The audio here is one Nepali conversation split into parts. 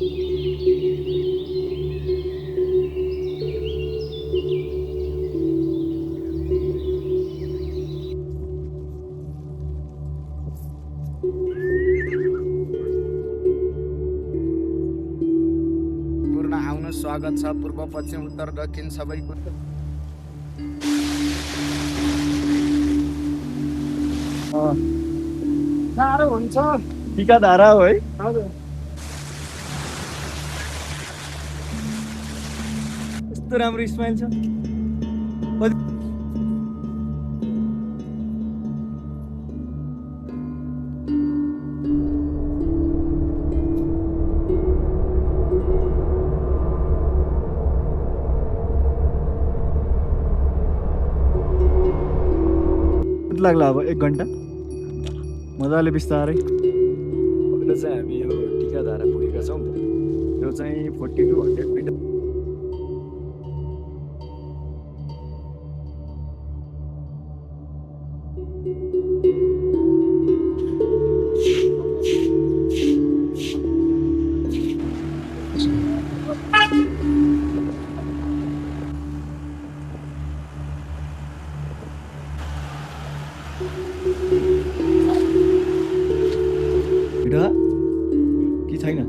पूर्ण आउन स्वागत छ। पूर्व पश्चिम उत्तर दक्षिण सबैको साह्रो हुन्छ। टिका धारा हो है। हजुर यस्तो राम्रो स्माइल छ। लाग्ला अब 1 घन्टा मजाले बिस्तारै। अहिले चाहिँ हामी यो टिका धारा पुगेका छौँ। यो चाहिँ 40 to 100 मिटर। भिडा कि छैन?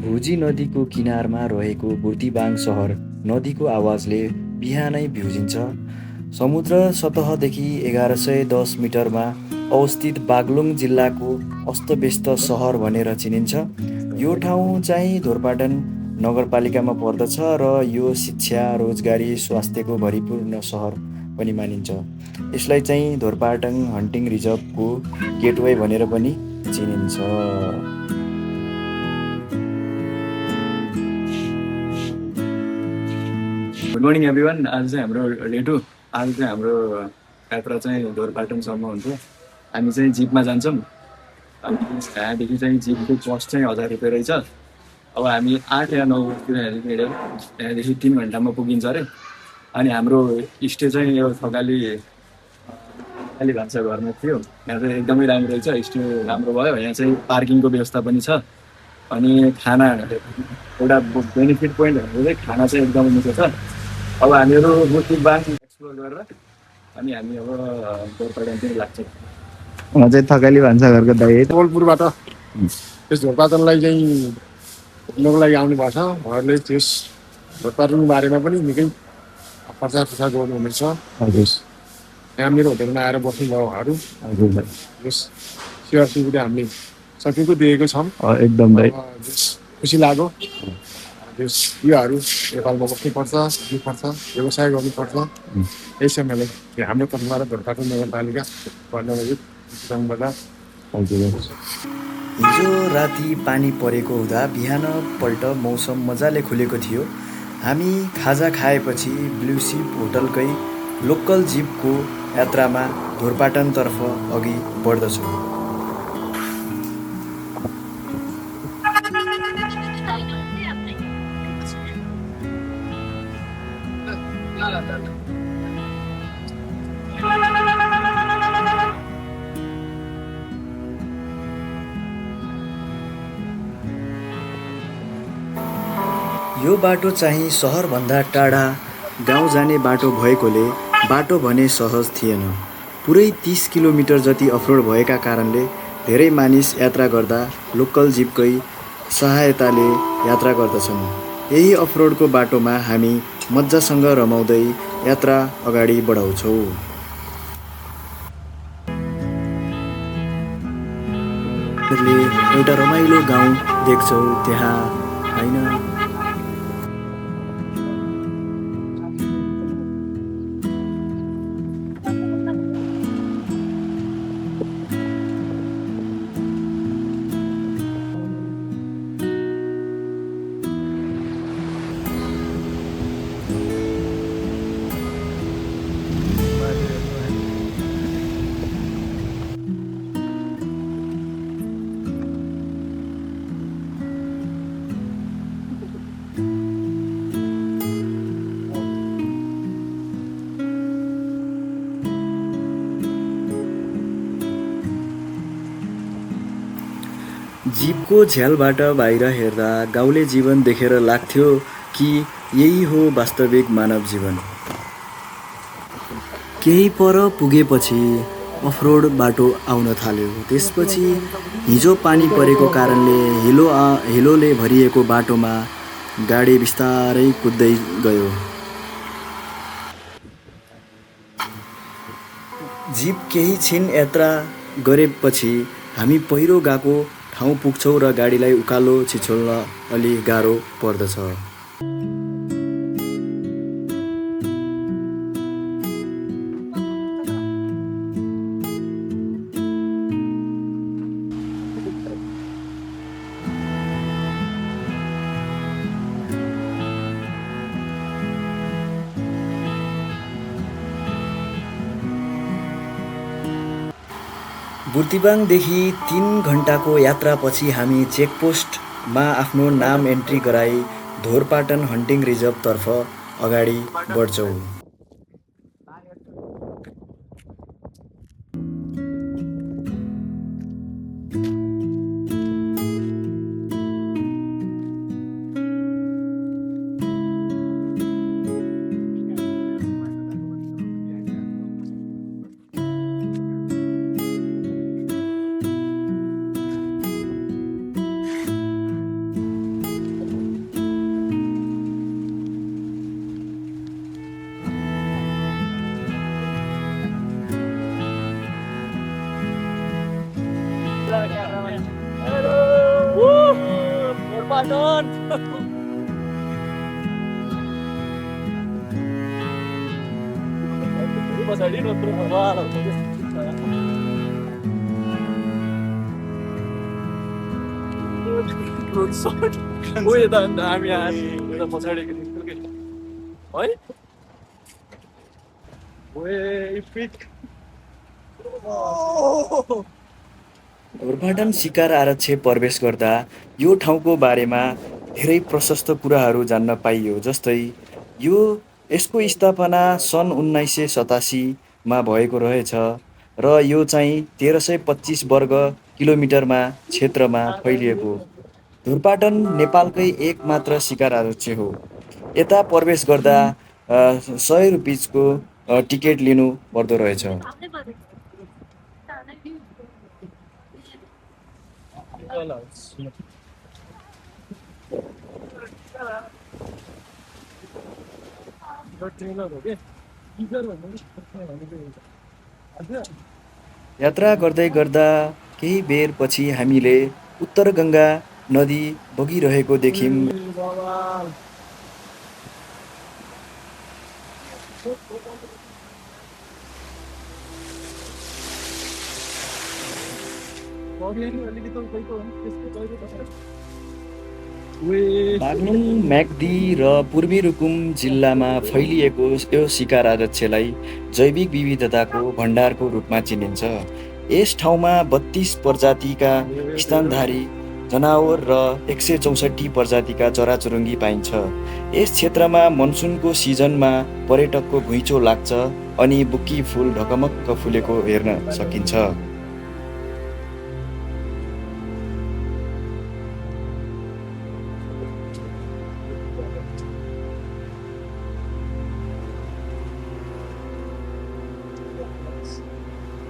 भुजी नदीको किनारमा रहेको बुर्तिवाङ सहर नदीको आवाजले बिहानै भ्युजिन्छ। समुद्र सतहदेखि 1110 मिटरमा अवस्थित बागलुङ जिल्लाको अस्तव्यस्त सहर भनेर चिनिन्छ। यो ठाउँ चाहिँ धोरपाटन नगरपालिकामा पर्दछ र यो शिक्षा, रोजगारी, स्वास्थ्यको भरिपूर्ण सहर पनि मानिन्छ। यसलाई चाहिँ धोरपाटन हन्टिङ रिजर्भको गेटवे भनेर पनि चिनिन्छ। Good morning everyone. आज चाहिँ हाम्रो लेटु। आज चाहिँ हाम्रो यात्रा चाहिँ धोरपाटनसम्म हुन्छ। हामी चाहिँ जिपमा जान्छौँ। अनि यहाँदेखि चाहिँ जिपको कस्ट चाहिँ 1000 रुपियाँ रहेछ। अब हामी 8 या 9 बजीतिर हिँडेर यहाँदेखि 3 घन्टामा पुगिन्छ अरे। अनि हाम्रो स्टे चाहिँ यो थकाली भान्साघरमा थियो। यहाँ चाहिँ एकदमै राम्रो रहेछ, स्टे राम्रो भयो। यहाँ चाहिँ पार्किङको व्यवस्था पनि छ। अनि खाना एउटा बेनिफिट पोइन्ट भनेको चाहिँ खाना चाहिँ एकदमै मिठो छ। अब हामीहरू बुर्तिवाङ एक्सप्लोर गरेर अनि हामी अब धोरपाटनतिर लाग्छौँ। म चाहिँ थकाली भान्साघरको दाइ। नवलपुरबाट त्यस धोरपाटनलाई चाहिँ घुम्नको लागि आउनुपर्छ। उहाँहरूले त्यस धोरपाटनको बारेमा पनि निकै प्रचार प्रसार गर्नुहुनेछ। हजुर। यहाँ मेरो होटेलमा आएर बस्नुभयो उहाँहरू। हजुर दाइ। यस सेवा सुविधा हामीले सकेको दिएको छौँ। एकदम दाइ। खुसी लाग्यो। यस युवाहरू नेपालमा बस्नुपर्छ, सिक्नुपर्छ, व्यवसाय गर्नुपर्छ। यही समयलाई हाम्रो तर्फबाट धोरपाटन नगरपालिका बजार। हिजो राति पानी परेको हुँदा बिहानपल्ट मौसम मजाले खुलेको थियो। हामी खाजा खाएपछि ब्लु सिप होटलकै लोकल जिपको यात्रामा धोरपाटनतर्फ अघि बढ्दछौँ। यो बाटो चाहिँ सहरभन्दा टाढा गाउँ जाने बाटो भएकोले बाटो भने सहज थिएन। पुरै 30 किलोमिटर जति अफरोड भएका कारणले धेरै मानिस यात्रा गर्दा लोकल जिपकै सहायताले यात्रा गर्दछन्। यही अफरोडको बाटोमा हामी मजासँग रमाउँदै यात्रा अगाडि बढाउँछौँ। एउटा रमाइलो गाउँ देख्छौँ त्यहाँ, होइन? जीपको झ्यालबाट बाहिर हेर्दा गाउँले जीवन देखेर लाग्थ्यो कि यही हो वास्तविक मानव जीवन। केही पर पुगेपछि अफरोड बाटो आउन थाल्यो। त्यसपछि हिजो पानी परेको कारणले हिलोले भरिएको बाटोमा गाडी बिस्तारै कुद्दै गयो। जीप केही छिन यात्रा गरेपछि हामी पहिरो गएको ठाउँ पुग्छौँ र गाडीलाई उकालो छिछोल्न अलि गाह्रो पर्दछ। बुर्तिवाङदेखि 3 घण्टाको यात्रापछि हामी चेकपोस्टमा आफ्नो नाम एन्ट्री गराई धोरपाटन हन्टिङ रिजर्भतर्फ अगाडि बढ्छौँ। धोरपाटन शिकार आरक्ष प्रवेश गर्दा यो ठाउँको बारेमा धेरै प्रशस्त कुराहरू जान्न पाइयो। जस्तै यसको स्थापना सन् 1987 मा भएको रहेछ र यो चाहिँ 1325 वर्ग किलोमिटरमा क्षेत्रमा फैलिएको। धुरपाटन नेपालकै एक मात्र शिकार आरक्ष हो। यता प्रवेश गर्दा 100 रुपियाँको टिकट लिनु पर्दो रहेछ। यात्रा गर्दै गर्दा केही बेर पछि हामीले उत्तर गङ्गा नदी बगिरहेको देख्यौं। बागलुङ, म्याग्दी र पूर्वी रुकुम जिल्लामा फैलिएको यो शिकार आरक्षलाई जैविक विविधताको भण्डारको रूपमा चिनिन्छ। यस ठाउँमा 32 प्रजातिका स्तनधारी जनावर र 164 प्रजातिका चराचुरुङ्गी पाइन्छ। यस क्षेत्रमा मनसुनको सिजनमा पर्यटकको घुइँचो लाग्छ अनि बुक्की फुल ढकमक्क फुलेको हेर्न सकिन्छ।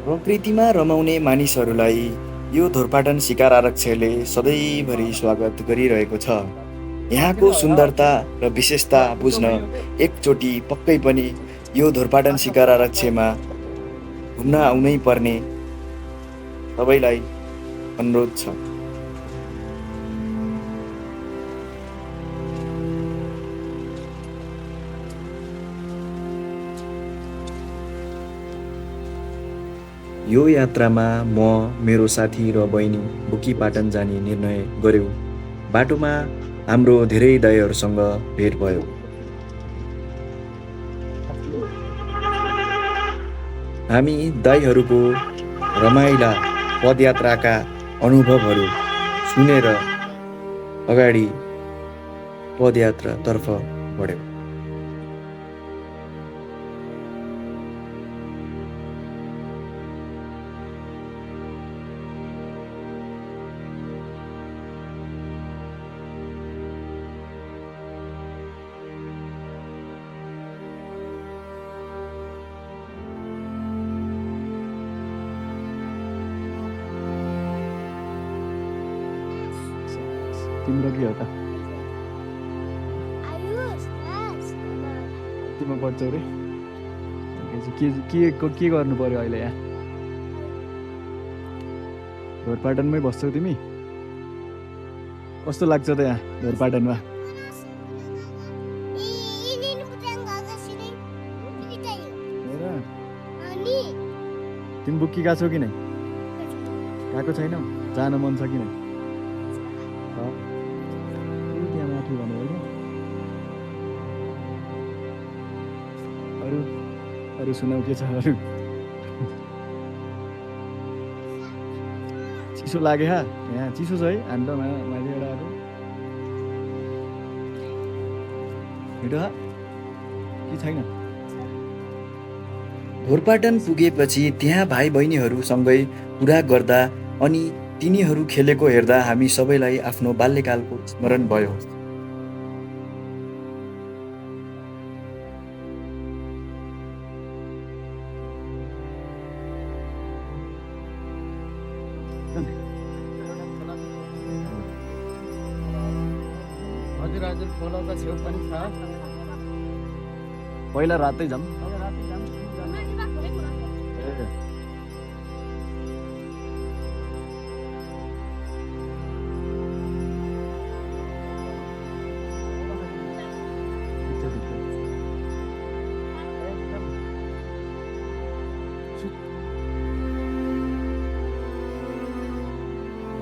प्रकृतिमा रमाउने मानिसहरूलाई यो धोरपाटन शिकार आरक्षले सधैँभरि स्वागत गरिरहेको छ। यहाँको सुन्दरता र विशेषता बुझ्न एकचोटि पक्कै पनि यो धोरपाटन शिकार आरक्षमा घुम्न आउनै पर्ने सबैलाई अनुरोध छ। यो यात्रामा म, मेरो साथी र बहिनी बुकी पाटन जाने निर्णय गर्यौं। बाटोमा हाम्रो धेरै दाइहरूसँग भेट भयो। हामी दाइहरूको रमाइला पदयात्राका अनुभवहरू सुनेर अगाडि पदयात्रातर्फ बढ्यौं। तिम्रो के हो त तिम्रो पढ्छौ रे के गर्नु पर्यो अहिले यहाँ ढोरपाटनमै बस्छौ तिमी कस्तो लाग्छ त यहाँ ढोरपाटनमा तिमी बुक्की गएको छौ कि नै गएको छैनौ जान मन छ कि नै त्यहाँ माथि भन्नु होइन अरू सुनाउ के छ अरू चिसो लाग्यो यहाँ चिसो छ है हामी त माथिबाट आएको हिँड कि छैन ढोरपाटन पुगेपछि त्यहाँ भाइ बहिनीहरूसँगै कुरा गर्दा अनि तिनीहरू खेलेको हेर्दा हामी सबैलाई आफ्नो बाल्यकालको स्मरण भयो। हजुर खोलाको छेउ पनि छ। पहिला रातै जाऊँ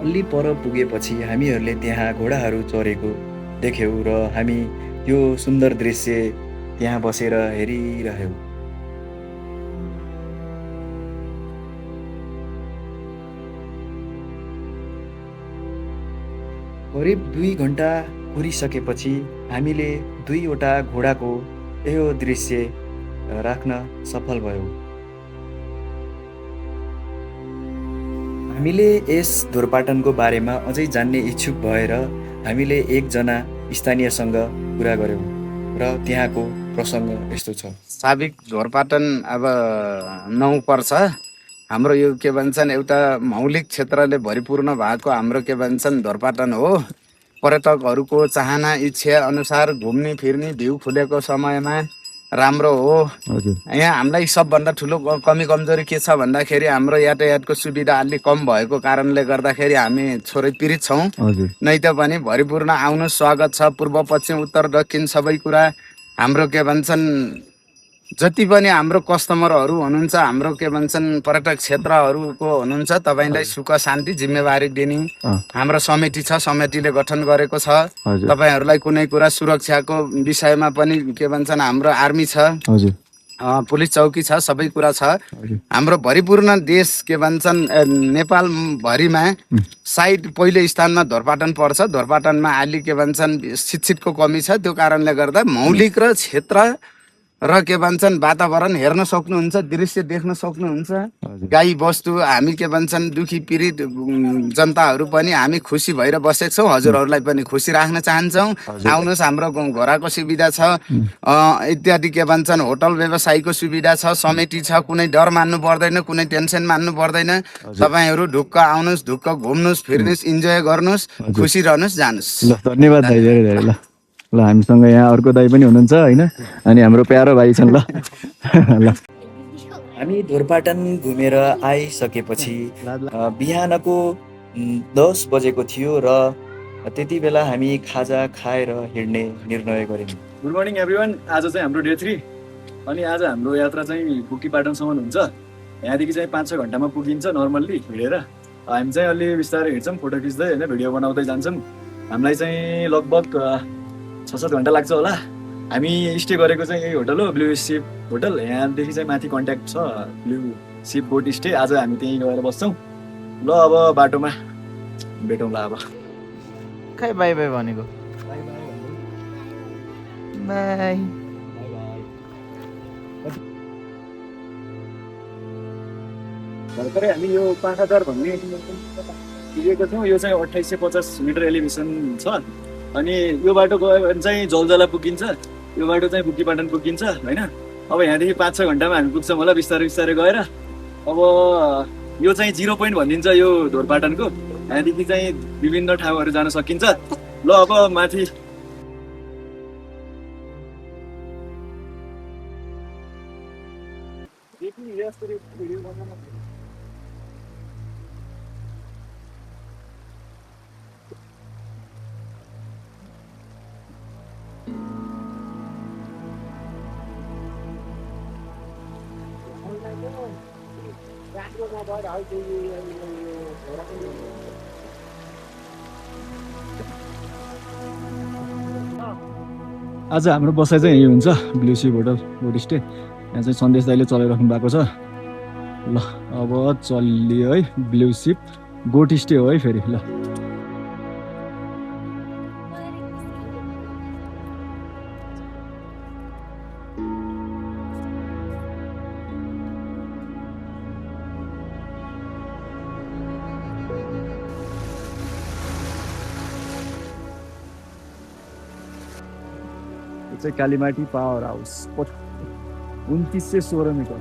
अलि पर पुगेपछि हामीहरूले त्यहाँ घोडाहरू चरेको देख्यौँ र हामी त्यो सुन्दर दृश्य त्यहाँ बसेर हेरिरह्यौँ। करिब 2 घण्टा कुरिसकेपछि हामीले 2वटा घोडाको यो दृश्य राख्न सफल भयौँ। हामीले यस ढोरपाटनको बारेमा अझै जान्ने इच्छुक भएर हामीले एकजना स्थानीयसँग कुरा गऱ्यौँ र त्यहाँको प्रसङ्ग यस्तो छ। साबिक ढोरपाटन अब 9 पर्छ। हाम्रो यो के भन्छन् एउटा मौलिक क्षेत्रले भरिपूर्ण भएको हाम्रो के भन्छन् ढोरपाटन हो। पर्यटकहरूको चाहना इच्छा अनुसार घुम्ने फिर्ने भ्यू खुलेको समयमा राम्रो हो। यहाँ हामीलाई सबभन्दा ठुलो कमी कमजोरी के छ भन्दाखेरि हाम्रो यातायातको सुविधा अलिक कम भएको कारणले गर्दाखेरि हामी छोरै पीडित छौँ। नै त पनि भरिपूर्ण आउनु स्वागत छ। पूर्व पश्चिम उत्तर दक्षिण सबै कुरा हाम्रो के भन्छन् जति पनि हाम्रो कस्टमरहरू हुनुहुन्छ हाम्रो के भन्छन् पर्यटक क्षेत्रहरूको हुनुहुन्छ तपाईँलाई सुख शान्ति जिम्मेवारी दिने हाम्रो समिति छ। समितिले गठन गरेको छ। तपाईँहरूलाई कुनै कुरा सुरक्षाको विषयमा पनि के भन्छन् हाम्रो आर्मी छ, पुलिस चौकी छ, सबै कुरा छ। हाम्रो भरिपूर्ण देश के भन्छन् नेपाल भरिमा साइड पहिलो स्थानमा ढोरपाटन पर्छ। ढोरपाटनमा अलि के भन्छन् शिक्षितको कमी छ। त्यो कारणले गर्दा मौलिक र क्षेत्र र के भन्छन् वातावरण हेर्न सक्नुहुन्छ, दृश्य देख्न सक्नुहुन्छ। गाई बस्तु हामी के भन्छन् दुखी पीडित जनताहरू पनि हामी खुसी भएर बसेका छौँ। हजुरहरूलाई पनि खुसी राख्न चाहन्छौँ। आउनुहोस्, हाम्रो घोडाको सुविधा छ, इत्यादि के भन्छन् होटल व्यवसायको सुविधा छ, समिति छ। कुनै डर मान्नु पर्दैन, कुनै टेन्सन मान्नु पर्दैन। तपाईँहरू ढुक्क आउनुहोस्, ढुक्क घुम्नुहोस्, फिर्नुहोस्, इन्जोय गर्नुहोस्, खुसी रहनुहोस्, जानुहोस्। ल धन्यवाद दाइ, धेरै धेरै। ल हामीसँग यहाँ अर्को दाइ पनि हुनुहुन्छ होइन, अनि हाम्रो प्यारो भाइ छन्। ल ल हामी ढोरपाटन घुमेर आइसकेपछि बिहानको 10 बजेको थियो र त्यति बेला हामी खाजा खाएर हिँड्ने निर्णय गऱ्यौँ। Good morning everyone. आज चाहिँ हाम्रो डे 3 अनि आज हाम्रो यात्रा चाहिँ बुक्कीपाटनसम्म हुन्छ। यहाँदेखि चाहिँ 5-6 घन्टामा पुगिन्छ नर्मल्ली हिँडेर। हामी चाहिँ अलि बिस्तारै हिँड्छौँ, फोटो खिच्दै होइन, भिडियो बनाउँदै जान्छौँ। हामीलाई चाहिँ लगभग 6-7 घन्टा लाग्छ होला। हामी स्टे गरेको चाहिँ यही होटल हो, ब्लु सिप होटल। यहाँदेखि चाहिँ माथि कन्ट्याक्ट छ ब्लु सिप बोट स्टे। आज हामी त्यहीँ गएर बस्छौँ। ल अब बाटोमा भेटौँला। अब खै बाई बाई भनेको बाई। भर्खरै हामी यो 5000 भन्ने पुगेको थियौँ। यो चाहिँ 2850 मिटर एलिभेसन छ। अनि यो बाटो गयो भने चाहिँ जलजला पुगिन्छ। यो बाटो चाहिँ बुक्कीपाटन पुगिन्छ होइन। अब यहाँदेखि 5-6 घन्टामा हामी पुग्छौँ होला बिस्तारै बिस्तारै गएर। अब यो चाहिँ 0 पोइन्ट भनिदिन्छ यो ढोरपाटनको। यहाँदेखि चाहिँ विभिन्न ठाउँहरू जान सकिन्छ। ल अब माथि आज हाम्रो बसाइ चाहिँ यही हुन्छ ब्लु सिप होटल बोट स्टे। यहाँ चाहिँ सन्देश दाइले चलाइराख्नु भएको छ। ल अब चलियो है ब्लु सिप गोट स्टे हो है फेरि। ल चाहिँ कालीमाटी पावर हाउस 2916 मिटर।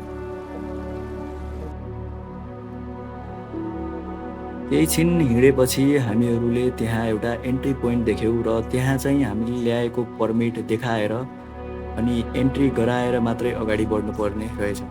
केही छिन हिँडेपछि हामीहरूले त्यहाँ एउटा एन्ट्री पोइन्ट देख्यौँ र त्यहाँ चाहिँ हामीले ल्याएको पर्मिट देखाएर अनि एन्ट्री गराएर मात्रै अगाडि बढ्नुपर्ने रहेछ।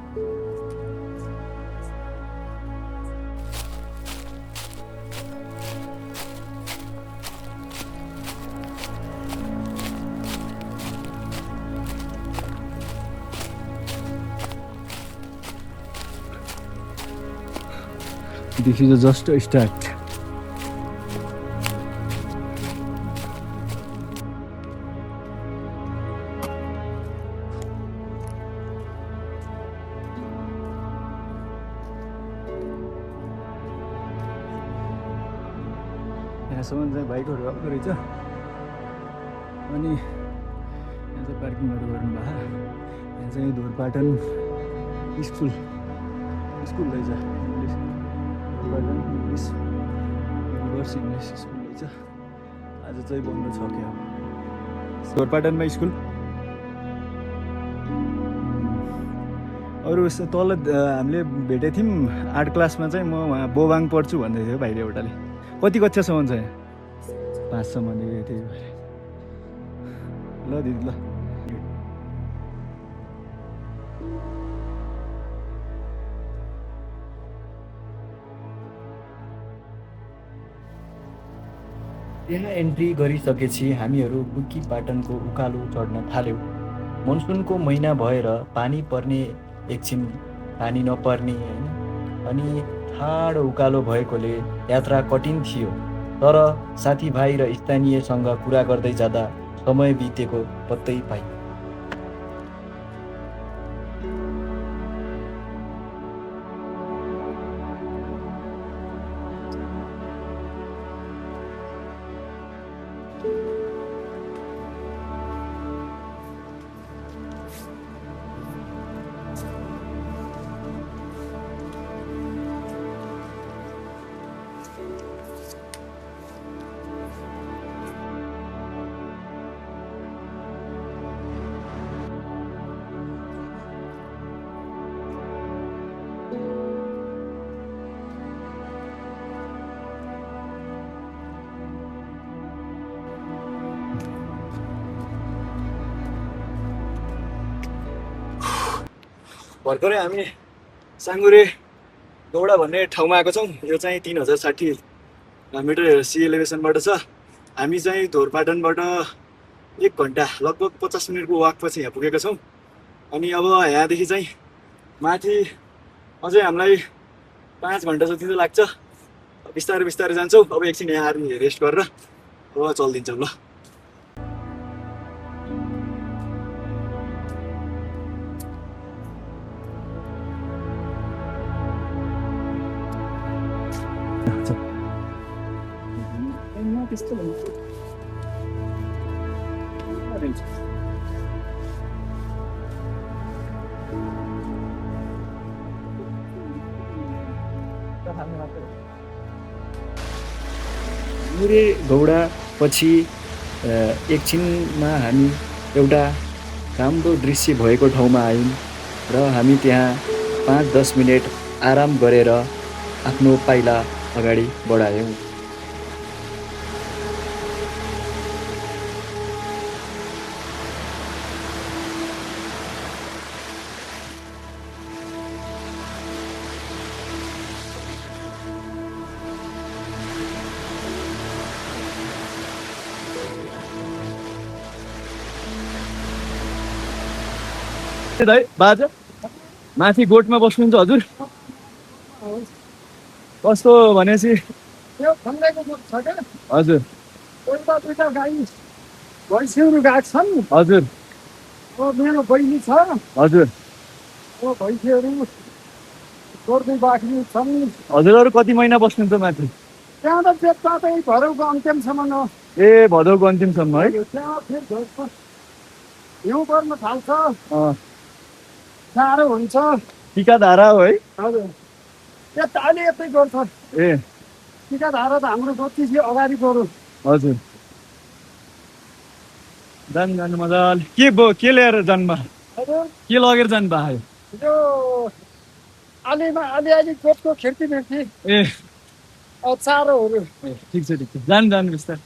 This is just a start. यहाँसम्म चाहिँ बाइकहरू आउँदो रहेछ अनि यहाँ चाहिँ पार्किङहरू गर्नुभयो। यहाँ चाहिँ धोरपाटन स्कुल रहेछ, इङ्ग्लिस युनिभर्स इङ्ग्लिस स्कुल रहेछ। आज चाहिँ बन्द छ क्या धोरपाटनमा स्कुल। अरू तल हामीले भेटेको थियौँ 8 क्लासमा चाहिँ म वहाँ बोबाङ पढ्छु भन्दै थियो भाइले एउटाले। कति कक्षासम्म छ यहाँ? 5 सम्म त्यही भएर। ल दिदी ल त्यहाँ एन्ट्री गरिसकेपछि हामीहरू बुक्कीपाटनको उकालो चढ्न थाल्यौँ। मनसुनको महिना भएर पानी पर्ने एकछिन पानी नपर्ने होइन, अनि ठाडो उकालो भएकोले यात्रा कठिन थियो। तर साथीभाइ र स्थानीयसँग कुरा गर्दै जाँदा समय बितेको पत्तै पाइयो। भर्खरै हामी साङ्गुरे गौडा भन्ने ठाउँमा आएको छौँ। यो चाहिँ 3060 मिटर सी एलिभेसनबाट छ। हामी चाहिँ धोरपाटनबाट 1 घन्टा लगभग 50 मिनटको वाकपछि यहाँ पुगेका छौँ। अनि अब यहाँदेखि चाहिँ माथि अझै हामीलाई 5 घन्टा जति त लाग्छ। बिस्तारै बिस्तारै जान्छौँ। अब एकछिन यहाँ आएर रेस्ट गरेर अब चलिदिन्छौँ। ल त्यस्तो मुरे गौडा पछि एकछिनमा हामी एउटा राम्रो दृश्य भएको ठाउँमा आयौँ र हामी त्यहाँ 5-10 मिनट आराम गरेर आफ्नो पाइला अगाडि बढायौँ। दाइ बाजा माथि गोठमा बस्नुहुन्छ हजुर कस्तो भनेपछि त्यो खण्डेको दुध छ क्या हजुर एउटा दुईटा गाई भैँसीहरू गएको छन् हजुर मेरो बहिनी छ हजुर भैँसीहरू गोर्दै बाख्री छन् हजुरहरू कति महिना बस्नुहुन्छ माथि त्यहाँ त बेच्दा चाहिँ भरौको अन्त्यमसम्म हो ए भदौको अन्तिमसम्म है त्यहाँ फेरि हिउँ पर्न थाल्छ अँ, साह्रो हुन्छ टिका धारा हो है हजुर यता अलि यतै गर्छ ए टिका धारा त हाम्रो जति अगाडि गरौँ हजुर जानु मजाले के लिएर जानुभयो हजुर के लगेर जानुभयो यो अलिअलि कोटको खिर्की मिर्की ए चारोहरू ठिक छ जानु बिस्तारै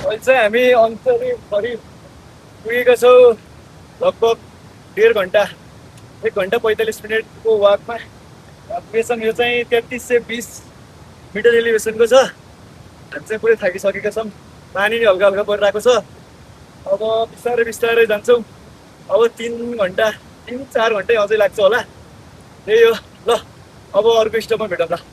अहिले चाहिँ हामी अन्तरी करिब पुगेका छौँ लगभग 1.5 घन्टा 1 घन्टा 45 मिनटको वाकमा एलिभेसन यो चाहिँ 3320 मिटर एलिभेसनको छ हामी चाहिँ पुरै थाकिसकेका छौँ पानी नि हल्का हल्का परिरहेको छ अब बिस्तारै बिस्तारै जान्छौँ अब 3 घन्टा 3-4 घन्टै अझै लाग्छ होला त्यही हो ल अब अर्को स्टपमा भेटौँ ल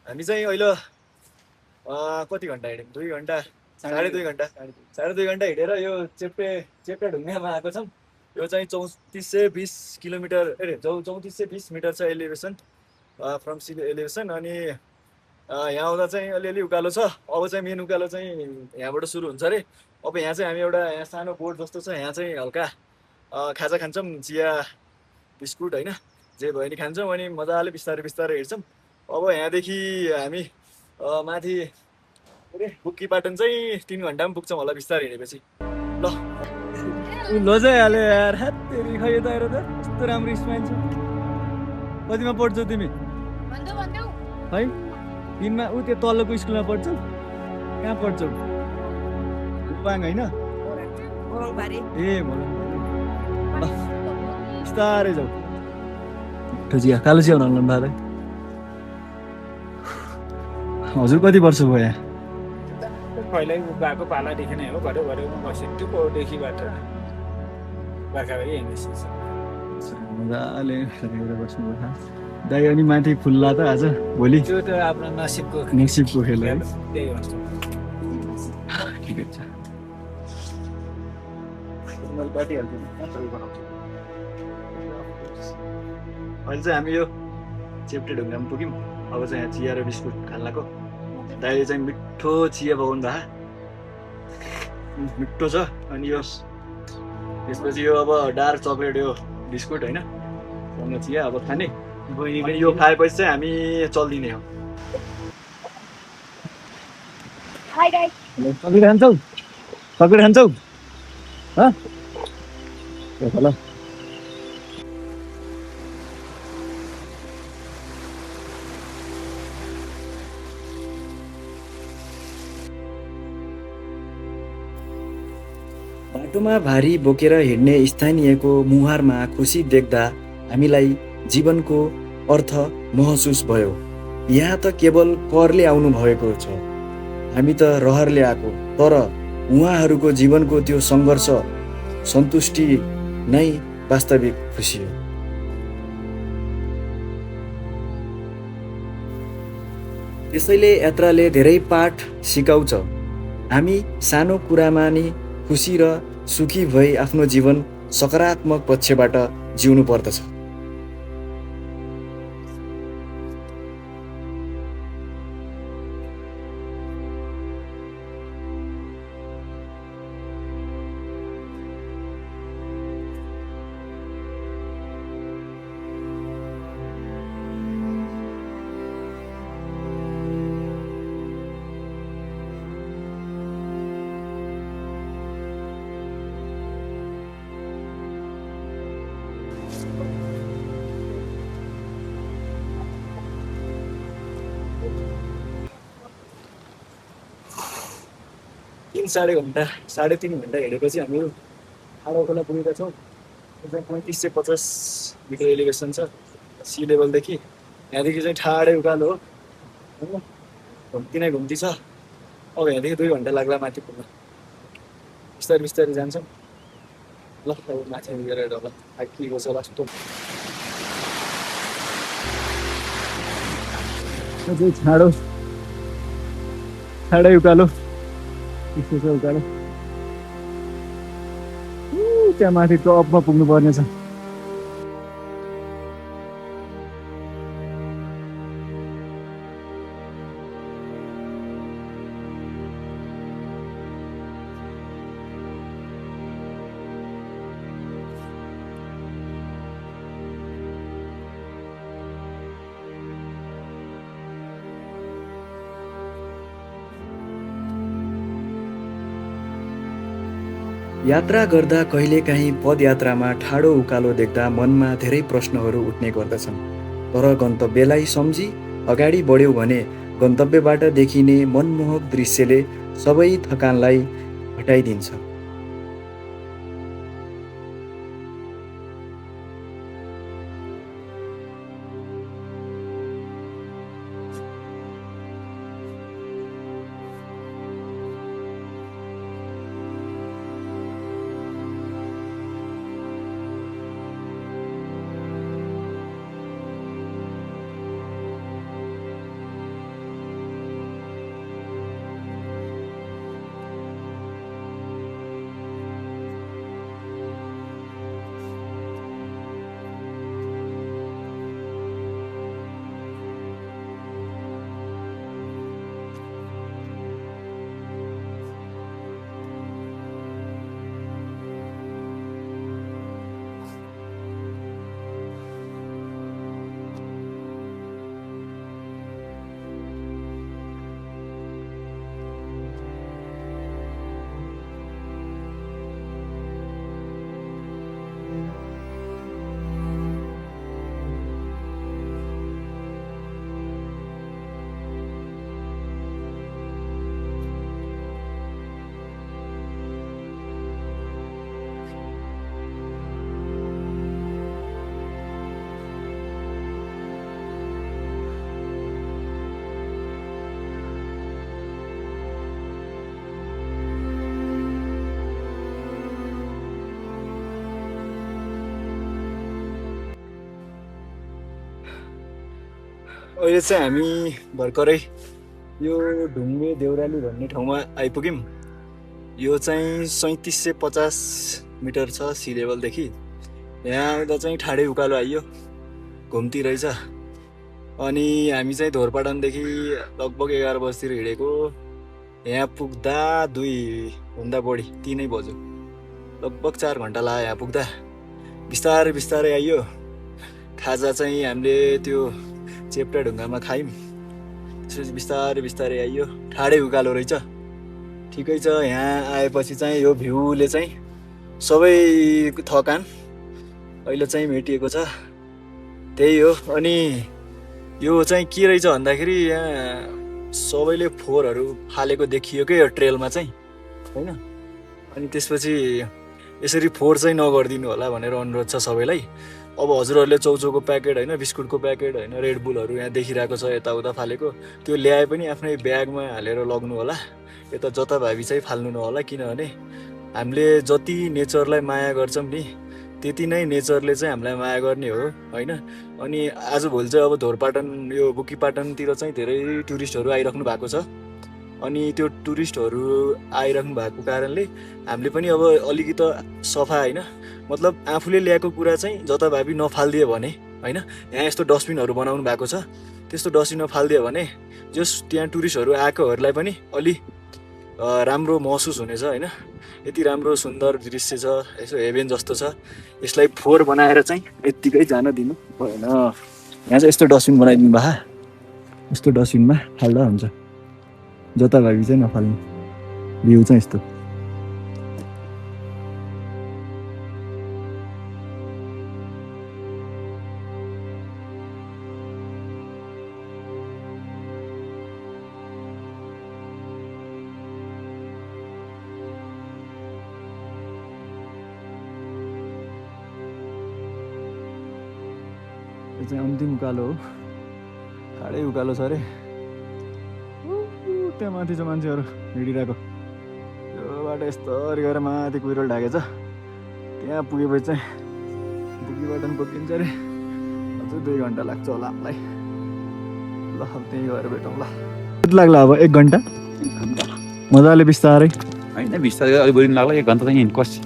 हामी चाहिँ अहिले कति घन्टा हिँड्यौँ 2 घन्टा 2.5 घन्टा 2.5 घन्टा हिँडेर यो चेप्टे ढुङ्गामा आएको छौँ यो चाहिँ 3420 किलोमिटर 3420 मिटर छ एलिभेसन फ्रम सी एलिभेसन अनि यहाँ आउँदा चाहिँ अलिअलि उकालो छ अब चाहिँ मेन उकालो चाहिँ यहाँबाट सुरु हुन्छ अरे अब यहाँ चाहिँ हामी एउटा यहाँ सानो बोर्ड जस्तो छ यहाँ चाहिँ हल्का खाजा खान्छौँ चिया बिस्कुट होइन जे भयो नि खान्छौँ अनि मजाले बिस्तारै बिस्तारै हिँड्छौँ अब यहाँदेखि हामी माथि बुक्की पाटन चाहिँ 3 घन्टामा पुग्छौँ होला बिस्तारै हिँडेपछि ल लजाइहाल्यो यार हात्तेरी खै यता हेर त कस्तो राम्रो स्माइल छ कतिमा पढ्छौ तिमी है 3मा ऊ त्यो तल्लोको स्कुलमा पढ्छौ कहाँ पढ्छौ रुपाङ होइन ए भनौँ ल बिस्तारै जाऊ ठोजिया कालो चिया हुन भाइ हजुर कति वर्ष भयो यहाँ पहिल्यै गएको पालादेखि नै हो घरे घरेमा बसेको त्यो पौडेखिबाट मजाले हेरेर बस्नुपर्छ दाइ। अनि माथि खुल्ला त आज भोलि त्यो त आफ्नो नसिबको खेल है। त्यही हो। ठिकै छ। अहिले चाहिँ हामी यो चेप्टे ढुङ्गामा पुग्यौँ। अब चाहिँ यहाँ चिया र बिस्कुट खाल्लाको दाइले चाहिँ मिठो चिया पकाउनु भएको मिठो छ। अनि यो त्यसपछि यो अब डार्क चक्लेट यो बिस्कुट होइन सँग चिया अब खाने। अनि यो खाएपछि चाहिँ हामी चल्दिने हो। चक्लेट खान्छौ? चक्लेट खान्छौ? ल बाटोमा भारी बोकेर हिँड्ने स्थानीयको मुहारमा खुसी देख्दा हामीलाई जीवनको अर्थ महसुस भयो। यहाँ त केवल करले आउनु भएको छ, हामी त रहरले आएको। तर उहाँहरूको जीवनको त्यो सङ्घर्ष सन्तुष्टि नै वास्तविक खुसी हो। त्यसैले यात्राले धेरै पाठ सिकाउँछ। हामी सानो कुरामा नि खुसी र सुखी भई आफ्नो जीवन सकारात्मक पक्षबाट जिउनु पर्दछ। साढे साढे 3 घन्टा हिँडेपछि हामी ठाडो खोला पुगेका छौँ। 35 से 50 मिटर एलिभेसन छ सी लेभलदेखि। यहाँदेखि चाहिँ ठाडै उकालो हो होइन, घुम्ती नै घुम्ती छ। अब यहाँदेखि 2 घन्टा लाग्ला माथि पुग्न। बिस्तारै बिस्तारै जान्छौँ। ल अब माथि गएर होला थाकिएको छ लास्ट छाडो ठाडै उकालो उकालो त्यहाँ माथि टपमा पुग्नु पर्नेछ। यात्रा गर्दा कहिलेकाहीँ पदयात्रामा ठाडो उकालो देख्दा मनमा धेरै प्रश्नहरू उठ्ने गर्दछन्। तर गन्तव्यलाई सम्झी अगाडि बढ्यौँ भने गन्तव्यबाट देखिने मनमोहक दृश्यले सबै थकानलाई हटाइदिन्छ। अहिले चाहिँ हामी भर्खरै यो ढुङ्गे देउराली भन्ने ठाउँमा आइपुग्यौँ। यो चाहिँ 3750 मिटर छ सी लेभलदेखि। यहाँ आउँदा चाहिँ ठाडै उकालो आइयो, घुम्ती रहेछ। अनि हामी चाहिँ धोरपाटनदेखि लगभग 11 बजीतिर हिँडेको, यहाँ पुग्दा 2 भन्दा बढी 3 बज्यो। लगभग 4 घन्टा लाग्यो यहाँ पुग्दा। बिस्तारै बिस्तारै आइयो। खाजा चाहिँ हामीले त्यो चेप्टा ढुङ्गामा खायौँ, त्यसपछि बिस्तारै बिस्तारै आइयो। ठाडै उकालो रहेछ, ठिकै छ। यहाँ आएपछि चाहिँ यो भ्यूले चाहिँ सबै थकान अहिले चाहिँ मेटिएको छ, त्यही हो। अनि यो चाहिँ के रहेछ भन्दाखेरि यहाँ सबैले फोहोरहरू फालेको देखियो क्या यो ट्रेलमा चाहिँ, होइन। अनि त्यसपछि यसरी फोहोर चाहिँ नगरिदिनु होला भनेर अनुरोध छ सबैलाई। अब हजुरहरूले चौचौको प्याकेट होइन, बिस्कुटको प्याकेट होइन, रेडबुलहरू यहाँ देखिरहेको छ यताउता फालेको, त्यो ल्याए पनि आफ्नै ब्यागमा हालेर लग्नु होला। यता जताभावी चाहिँ फाल्नु नहोला, किनभने हामीले जति नेचरलाई माया गर्छौँ नि त्यति नै नेचरले चाहिँ हामीलाई माया गर्ने हो, होइन। अनि आजभोलि चाहिँ अब धोरपाटन यो बुकीपाटनतिर चाहिँ धेरै टुरिस्टहरू आइराख्नु भएको छ। अनि त्यो टुरिस्टहरू आइराख्नु भएको कारणले हामीले पनि अब अलिकति सफा, होइन, मतलब आफूले ल्याएको कुरा चाहिँ जताभावी नफालिदियो भने, होइन। यहाँ यस्तो डस्टबिनहरू बनाउनु भएको छ, त्यस्तो डस्टबिनमा फालिदियो भने जस त्यहाँ टुरिस्टहरू आएकोहरूलाई पनि अलि राम्रो महसुस हुनेछ, होइन। यति राम्रो सुन्दर दृश्य छ, यसो हेभेन जस्तो छ। यसलाई फोहोर बनाएर चाहिँ यत्तिकै जान दिनु भएन। यहाँ चाहिँ यस्तो डस्टबिन बनाइदिनु भए, यस्तो डस्टबिनमा फाल्दा हुन्छ, जताभावी चाहिँ नफाल्नु। भ्यू चाहिँ यस्तो। यो चाहिँ अन्तिम उकालो हो, ठाडै उकालो छ अरे। त्यहाँ माथि छ मान्छेहरू हिँडिरहेको, यो बाटो यस्तरी गएर माथि कुइरोल ढाकेछ। त्यहाँ पुगेपछि चाहिँ बुकीपाटन पुगिन्छ अरे। अझै 2 घन्टा लाग्छ होला हामीलाई। ल अब त्यहीँ गएर भेटौँ ल। कति लाग्ला अब? 1 घन्टा मजाले बिस्तारै, होइन बिस्तारै अलिक बढी लाग्ला। 1 घन्टा चाहिँ कस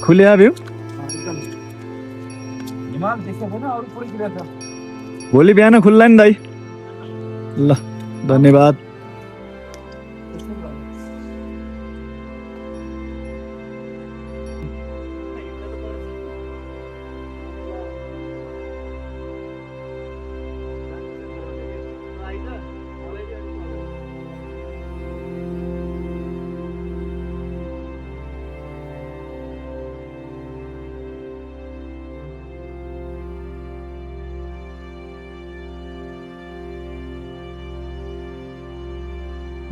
खुल्या भ्यू। भोलि बिहान खुल्ला नि दाइ। ल धन्यवाद।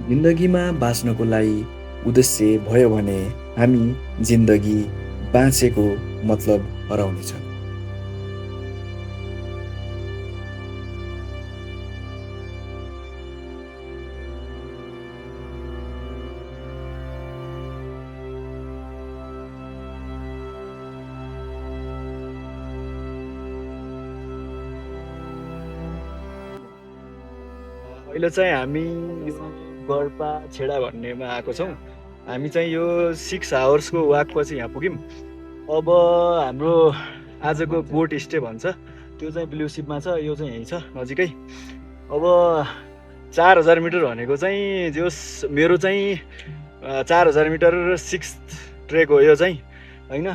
जिन्दगीमा बाँच्नको लागि उद्देश्य भयो भने हामी जिन्दगी बाँचेको मतलब हराउनेछ। अहिले चाहिँ हामी गडपा छेडा भन्नेमा आएको छौँ। हामी चाहिँ यो 6 आवर्सको वाकपछि यहाँ पुग्यौँ। अब हाम्रो आजको बोट स्टे भन्छ त्यो चाहिँ ब्लु सिपमा छ, यो चाहिँ यहीँ छ नजिकै। अब 4000 मिटर भनेको चाहिँ जोस् मेरो चाहिँ 4000 मिटर 6th ट्रेक हो यो चाहिँ, होइन।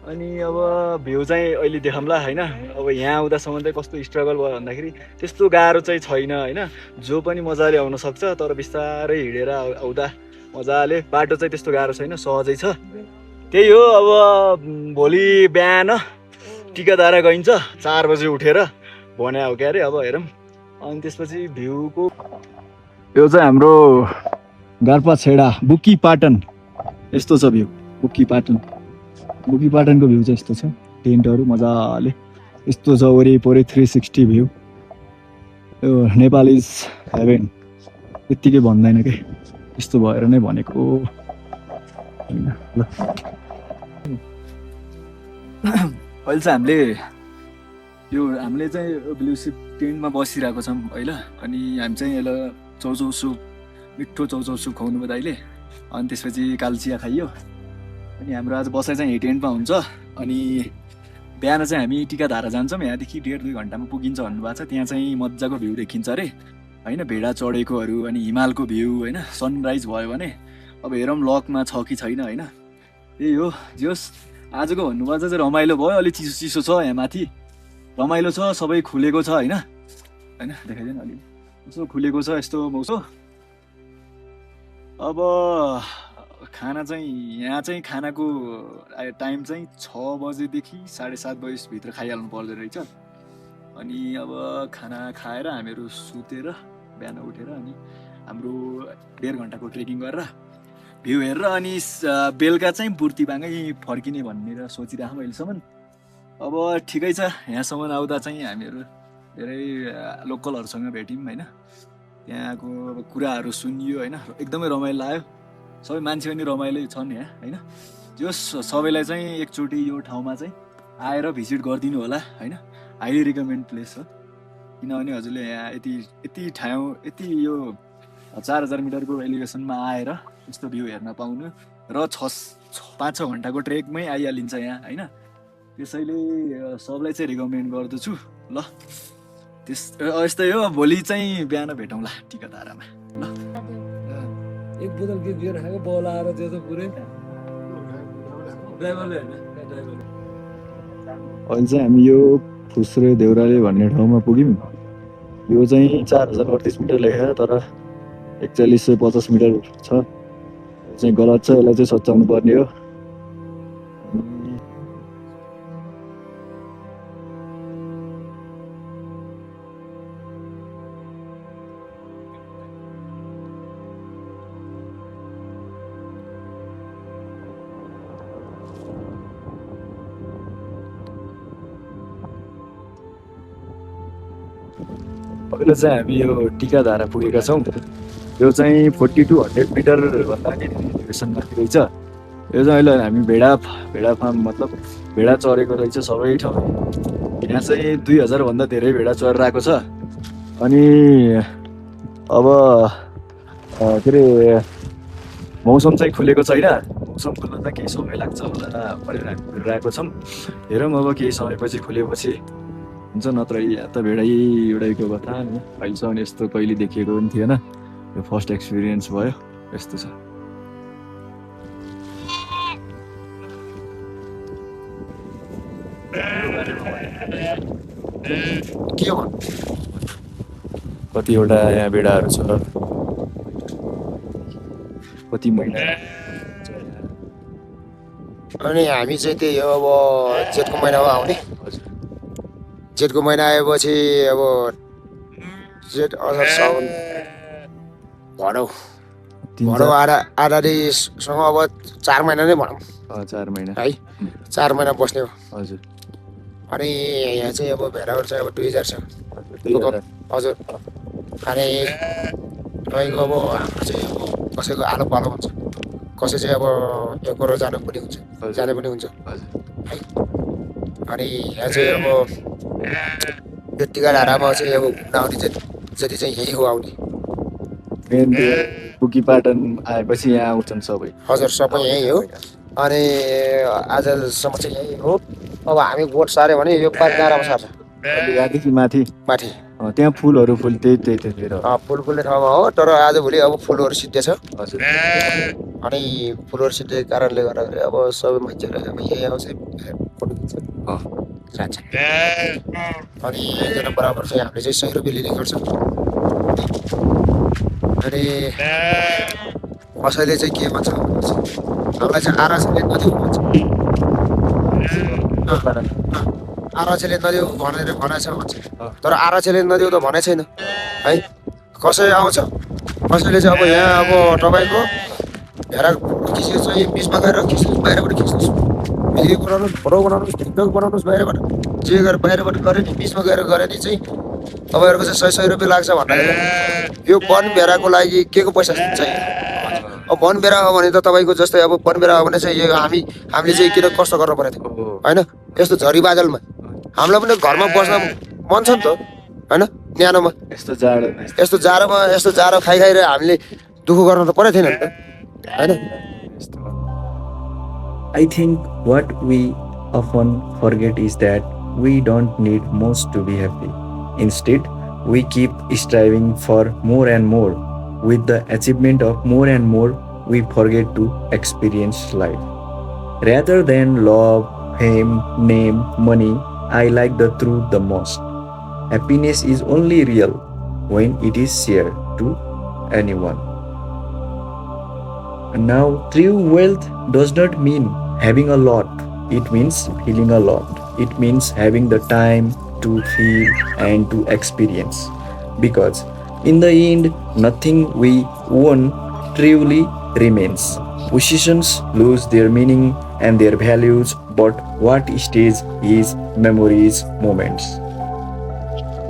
अनि अब भ्यू चाहिँ अहिले देखाउँला, होइन। अब यहाँ आउँदासम्म चाहिँ कस्तो स्ट्रगल भयो भन्दाखेरि त्यस्तो गाह्रो चाहिँ छैन, होइन। जो पनि मजाले आउन सक्छ, तर बिस्तारै हिँडेर आउँदा मजाले। बाटो चाहिँ त्यस्तो गाह्रो छैन, सहजै छ। त्यही हो। अब भोलि बिहान टिकादारा गइन्छ 4 बजे उठेर भने हो क्या अरे। अब हेरौँ। अनि त्यसपछि भ्यूको यो चाहिँ हाम्रो गार्पा छेडा बुकीपाटन यस्तो छ भ्यू। बुकीपाटनको भ्यू चाहिँ यस्तो छ, टेन्टहरू मजाले यस्तो छ वरिपरि 360 भ्यू। यो नेपाल इज हेभेन यत्तिकै भन्दैन कि, यस्तो भएर नै भनेको होइन। ल अहिले चाहिँ हामीले चाहिँ ब्लु सिप टेन्टमा बसिरहेको छौँ अहिले। अनि हामी चाहिँ यसलाई चौचौ सुप, मिठो चौचौ सुप खुवाउनु भयो दाइले। अनि त्यसपछि कालचिया खाइयो। अनि हाम्रो आज बसाइ चाहिँ टेन्टमा हुन्छ। अनि बिहान चाहिँ हामी टिकाधारा जान्छौँ। यहाँदेखि 1.5-2 घन्टामा पुगिन्छ भन्नुभएको छ। त्यहाँ चाहिँ मजाको भ्यू देखिन्छ अरे होइन, भेडा चढेकोहरू, अनि हिमालको भ्यू होइन। सनराइज भयो भने अब हेरौँ लकमा छ कि छैन होइन। त्यही हो, जोस् आजको भन्नुभएको चाहिँ रमाइलो भयो। अलिक चिसो चिसो छ यहाँ माथि, रमाइलो छ, सबै खुलेको छ होइन। देखाइदिनु अलिक यसो खुलेको छ यस्तो मौसम। अब खाना चाहिँ यहाँ चाहिँ खानाको टाइम चाहिँ 6 बजेदेखि 7:30 बजीभित्र खाइहाल्नु पर्दो रहेछ। अनि अब खाना खाएर हामीहरू सुतेर बिहान उठेर अनि हाम्रो 1.5 घन्टाको ट्रेकिङ गरेर भ्यू हेरेर अनि बेलुका चाहिँ बुर्तिबाङै फर्किने भनेर सोचिरहेको अहिलेसम्म। अब ठिकै छ, यहाँसम्म आउँदा चाहिँ हामीहरू धेरै लोकलहरूसँग भेट्यौँ होइन। त्यहाँको अब कुराहरू सुनियो होइन, एकदमै रमाइलो लाग्यो। सबै मान्छे पनि रमाइलो छन् यहाँ होइन। जस सबैलाई चाहिँ एकचोटि यो ठाउँमा चाहिँ आएर भिजिट गरिदिनु होला होइन। हाइली रिकमेन्ड प्लेस हो, किनभने हजुरले यहाँ यति ठाउँ यति यो 4000 मिटरको एलिभेसनमा आएर यस्तो भ्यू हेर्न पाउनु र 5-6 घन्टाको ट्रेकमै आइहालिन्छ यहाँ होइन। त्यसैले सबलाई चाहिँ रिकमेन्ड गर्दछु ल। यस्तै हो, भोलि चाहिँ बिहान भेटौँला टिकाधारामा ल। एक बोतल के बियर खाएको बल आएर त्यो त पुरै ड्राइभरले होइन ड्राइभरले। अहिले चाहिँ हामी यो फुस्रे देउराली भन्ने ठाउँमा पुग्यौँ। यो चाहिँ 4038 मिटर लेखा, तर 4150 मिटर छ। यो चाहिँ गलत छ, यसलाई चाहिँ सच्याउनु पर्ने हो। पहिला चाहिँ हामी यो टिकाधारा पुगेका छौँ। यो चाहिँ 4200 मिटर भन्दा नि एलिभेसनमा रहेछ। यो चाहिँ अहिले हामी भेडा फार्म मतलब भेडा चरेको रहेछ सबै ठाउँ। यहाँ चाहिँ 2000 भन्दा धेरै भेडा चरेर आएको छ। अनि अब के अरे मौसम चाहिँ खुलेको छैन। मौसम खुल्न त केही समय लाग्छ होला भनेर हामी हिँडिरहेको छौँ। हेरौँ अब केही समयपछि खुलेपछि हुन्छ, नत्र यहाँ त भेडैको कथा नि। अहिलेसम्म यस्तो कहिले देखिएको पनि थिएन। यो फर्स्ट एक्सपिरियन्स भयो, यस्तो छ। के हो कतिवटा यहाँ भेडाहरू छ, कति महिना। अनि हामी चाहिँ त्यही हो, अब जेठको महिनामा आउने। जेठको महिना आएपछि अब जेठ असार साउन भनौँ आधारीसँग अब 4 महिना नै भनौँ 4 महिना है। 4 महिना बस्ने हो हजुर। अनि यहाँ चाहिँ अब भेडाहरू चाहिँ अब 2000 छ हजुर। अनि तपाईँको अब हाम्रो चाहिँ अब कसैको आलो पालो हुन्छ, कसै चाहिँ अब एकरो जाने पनि हुन्छ है। अनि यहाँ चाहिँ अब यो टिकाधारामा चाहिँ अब घुम्न आउने जति चाहिँ यही हो आउने। मेन बुकीपाटन आएपछि यहाँ आउँछन् सबै हजुर, सबै यही हो। अनि आजसम्म चाहिँ यही हो। अब हामी गोठ सार्यो भने यो पारि डाँडामा सार्छ यहाँदेखि माथि। त्यहाँ फुलहरू त्यही फुल फुल्ने ठाउँमा हो। तर आजभोलि अब फुलहरू सिद्धिएछ हजुर। अनि फुलहरू सिद्धिएको कारणले गर्दाखेरि अब सबै मान्छेहरू अब यही आउँछ फोटो खिच्छ जान्छ। अनि एकजना बराबर चाहिँ हामीले चाहिँ 100 रुपियाँ लिने गर्छ। अनि कसैले चाहिँ के भन्छ हामीलाई चाहिँ आरासले नदेऊ भन्छ। आराछेले नदेऊ भनेर भनेछ भन्छ, तर आराछेले नदेऊ त भने छैन है। कसै आउँछ, कसैले चाहिँ अब यहाँ अब तपाईँको भेडा खिचेको चाहिँ बिचमा गएर खिच्नुहोस्, बाहिरबाट खिच्नुहोस्, भिडियो बनाउनुहोस्, फोटो बनाउनुहोस्, टिकटक बनाउनुहोस्, बाहिरबाट जे गरेर बाहिरबाट गऱ्यो नि बिचमा गएर गऱ्यो नि चाहिँ तपाईँहरूको चाहिँ 100 रुपियाँ लाग्छ भन्दाखेरि यो वन भेडाको लागि के को पैसा चाहियो अब वनबेरा हो भने त तपाईँको जस्तै अब वनबेरा हो भने चाहिँ यो हामीले चाहिँ किन कष्ट गर्नु परेको थियो होइन यस्तो झरी बादलमा हामीलाई पनि घरमा बस्न मन छ नि त होइन न्यानोमा यस्तो जाडो यस्तो जाडो खाइरहेर हामीले दुःख गर्न त परेको थिएन नि त होइन I think what we often forget is that we don't need much to be happy. Instead, we keep striving for more and more. With the achievement of more and more, we forget to experience life. Rather than love, fame, name, money, I like the truth the most. Happiness is only real when it is shared to anyone. And now, true wealth does not mean having a lot. It means feeling a lot. It means having the time to feel and to experience. Because in the end, nothing we own truly remains. Possessions lose their meaning and their values, but what stays is memories, moments.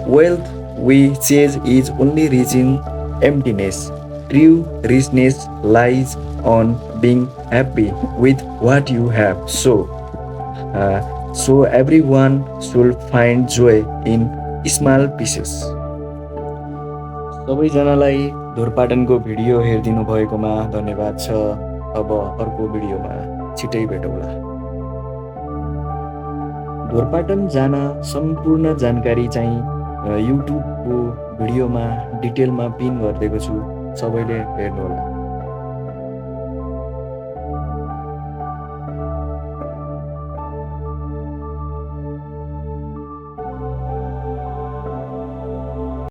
Wealth we chase is only reaching emptiness. True richness lies on being happy with what you have. So everyone should find joy in small pieces. सबैजनालाई धुरपाटनको भिडियो हेरिदिनु भएकोमा धन्यवाद छ। अब अर्को भिडियोमा छिटै भेटौँला। धुरपाटन जान सम्पूर्ण जानकारी चाहिँ युट्युबको भिडियोमा डिटेलमा पिन गरिदिएको छु, सबैले हेर्नुहोला।